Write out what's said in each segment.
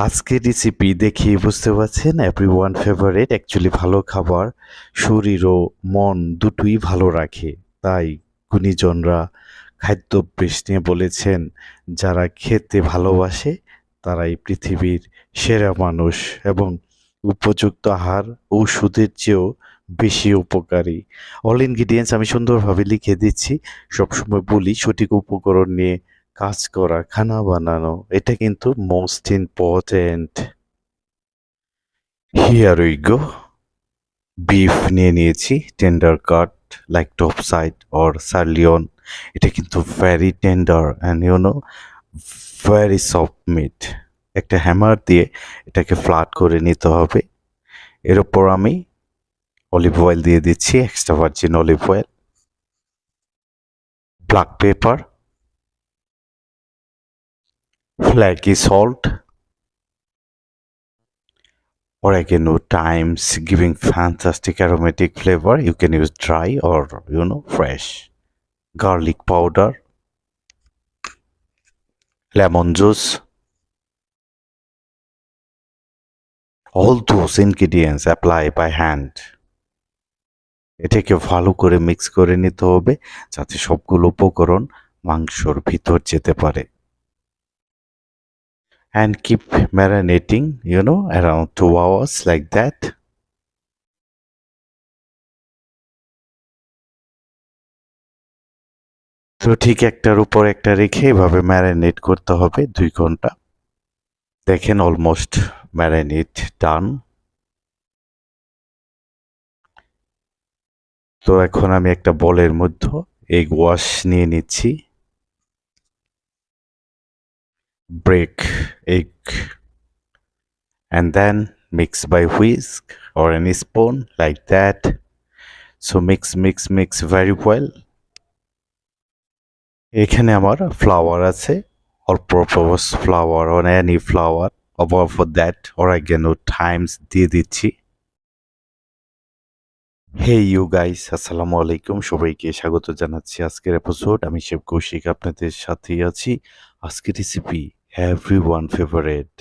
আজকের রেসিপি দেখেই বুঝতে পারছেন এভরিওয়ান ফেভারিট অ্যাকচুয়ালি ভালো খাবার শরীর ও মন দুটোই ভালো রাখে। তাই গুণীজনরা খাদ্যাভ্যাস নিয়ে বলেছেন যারা খেতে ভালোবাসে তারাই পৃথিবীর সেরা মানুষ এবং উপযুক্ত আহার ঔষধের চেয়েও বেশি উপকারী। অল ইনগ্রিডিয়েন্টস আমি সুন্দরভাবে লিখে দিচ্ছি। সবসময় বলি সঠিক উপকরণ নিয়ে কাজ করা, খানা বানানো এটা কিন্তু most important. Here we go. Beef নিয়ে নিয়েছি tender cut like top side or sirloin. এটা কিন্তু very tender and very soft meat. একটা হ্যামার দিয়ে এটাকে ফ্ল্যাট করে নিতে হবে। এর উপর আমি অলিভ অয়েল দিয়ে দিচ্ছি, extra virgin olive oil, black pepper, flaky salt, oregano, thymes, giving fantastic aromatic flavor. You can use dry or fresh. Garlic powder, lemon juice. All those ingredients apply by hand. এটাকে ভালো করে mix করে নিতে হবে যাতে সবগুলো উপকরণ মাংসর ভিতর যেতে পারে। And keep marinating, around 2 hours like that. তো ঠিক একটার উপর একটা রেখে এভাবে ম্যারিনেট করতে হবে 2 ঘন্টা। দেখেন অলমোস্ট ম্যারিনেট ডান। তো এখন আমি একটা বলের মধ্যে এগ ওয়াশ নিয়ে নিচ্ছি। Break egg and then mix by whisk or any spoon like that. So mix very well. এখানে আমার ফ্লাওয়ার আছে, all purpose flour or any flour. Above for that oregano thymes দিয়ে দিচ্ছি। হে ইউ গাইস, আসসালামু আলাইকুম। সবাইকে স্বাগত জানাচ্ছি আজকের এপিসোড। আমি শেফ কৌশিক আপনাদের সাথেই আছি। আজকের রেসিপি এভরিওয়ান ফেভারিট।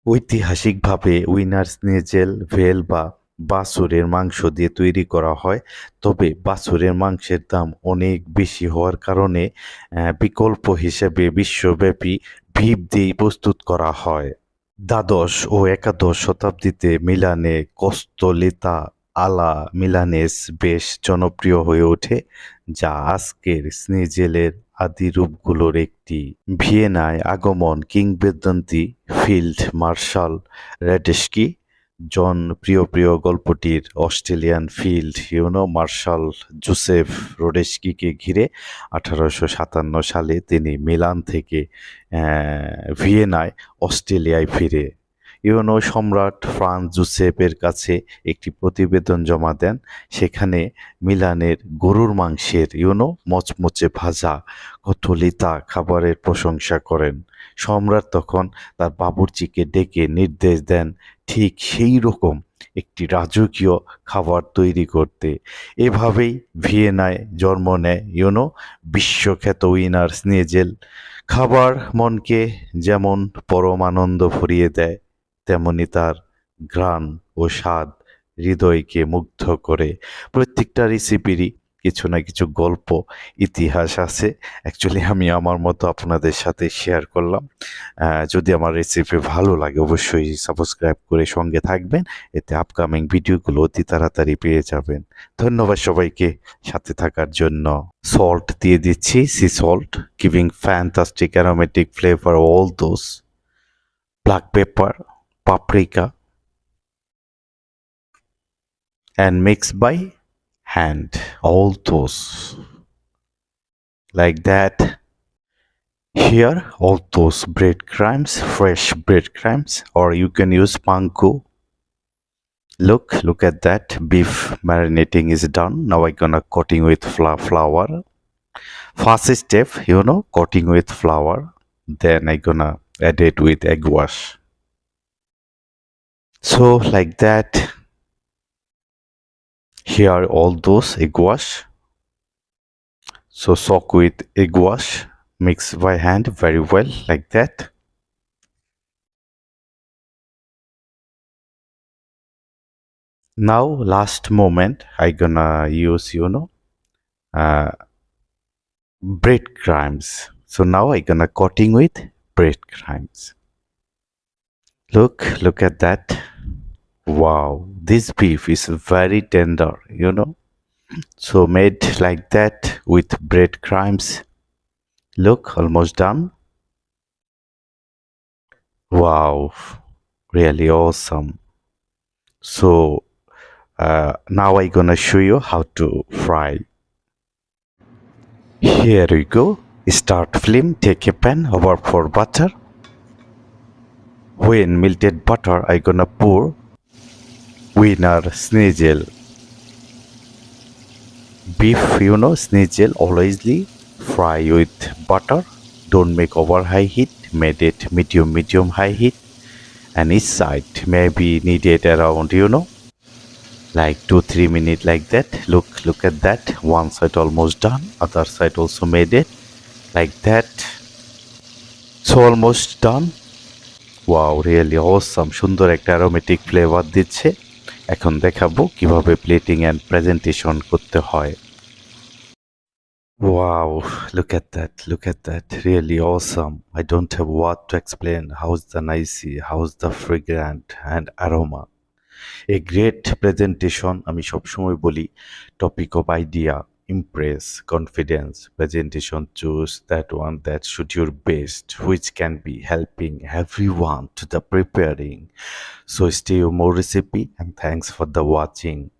ঐতিহাসিকভাবে উইনার স্নেজেল ভেল বা বাছুরের মাংস দিয়ে তৈরি করা হয়। তবে বাছুরের মাংসের দাম অনেক বেশি হওয়ার কারণে বিকল্প হিসেবে বিশ্বব্যাপী বিফ দিয়েই প্রস্তুত করা হয়। দ্বাদশ ও একাদশ শতাব্দীতে মিলানে কস্তলিতা আলা মিলানেস বেশ জনপ্রিয় হয়ে ওঠে, যা আজকের স্নিজেলের আদি রূপগুলোর একটি। ভিয়েনায় আগমন কিংবদন্তি ফিল্ড মার্শাল রেডেস্কি প্রিয় গল্পটির অস্ট্রেলিয়ান ফিল্ড মার্শাল জোসেফ রোডেস্কিকে ঘিরে 1857 সালে তিনি মিলান থেকে ভিয়েনায় অস্ট্রেলিয়ায় ফিরে সম্রাট ফ্রান্স জোসেফের কাছে একটি প্রতিবেদন জমা দেন। সেখানে মিলানের গরুর মাংসের মচমচে ভাজা কতলিতা খাবারের প্রশংসা করেন। সম্রাট তখন তার বাবুর্চিকে ডেকে নির্দেশ দেন ঠিক সেই রকম একটি রাজকীয় খাবার তৈরি করতে। এভাবেই ভিয়েনায় জন্ম নেয় বিশ্বখ্যাত উইনার স্নেজেল। খাবার মনকে যেমন পরম আনন্দ ভরিয়ে দেয়, তেমনি তার ঘ্রাণ ও স্বাদ হৃদয়কে মুগ্ধ করে। প্রত্যেকটা রেসিপিরই কিছু না কিছু গল্প ইতিহাস আছে। অ্যাকচুয়ালি আমি আমার মতো আপনাদের সাথে শেয়ার করলাম। যদি আমার রেসিপি ভালো লাগে অবশ্যই সাবস্ক্রাইব করে সঙ্গে থাকবেন। এতে আপকামিং ভিডিওগুলো অতি তাড়াতাড়ি পেয়ে যাবেন। ধন্যবাদ সবাইকে সাথে থাকার জন্য। সল্ট দিয়ে দিচ্ছি, sea salt, giving fantastic aromatic flavour all those. Black pepper, paprika, and mix by hand all those like that. Here all those breadcrumbs, fresh breadcrumbs, or you can use panko. Look at that. Beef marinating is done. Now I'm gonna coating with flour. First step, coating with flour. Then I'm gonna add it with egg wash. So like that. Here all those egg wash. So soak with egg wash, mix by hand very well like that. Now, last moment, I gonna use, uh, breadcrumbs. So now I gonna coating with breadcrumbs. Look at that. Wow, this beef is very tender, So made like that with breadcrumbs. Look, almost done. Wow, really awesome. So now I gonna show you how to fry. Here we go. Start flame, take a pan over for butter. When melted butter, I gonna pour winner schnitzel. Beef, schnitzel alwaysly fry with butter. Don't make over high heat. Made it medium high heat. And each side may be needed around, like 2-3 minutes like that. Look at that. One side almost done. Other side also made it like that. So almost done. Wow really awesome সুন্দর একটা aromatic flavour দিচ্ছে এখন দেখাবো কিভাবে plating and presentation করতে হয় wow look at that really awesome I don't have what to explain how's the nicey how's the fragrant and aroma a great presentation আমি সবসময় বলি topic of idea impress confidence presentation choose that one that should your best which can be helping everyone to the preparing so stay more recipe and thanks for the watching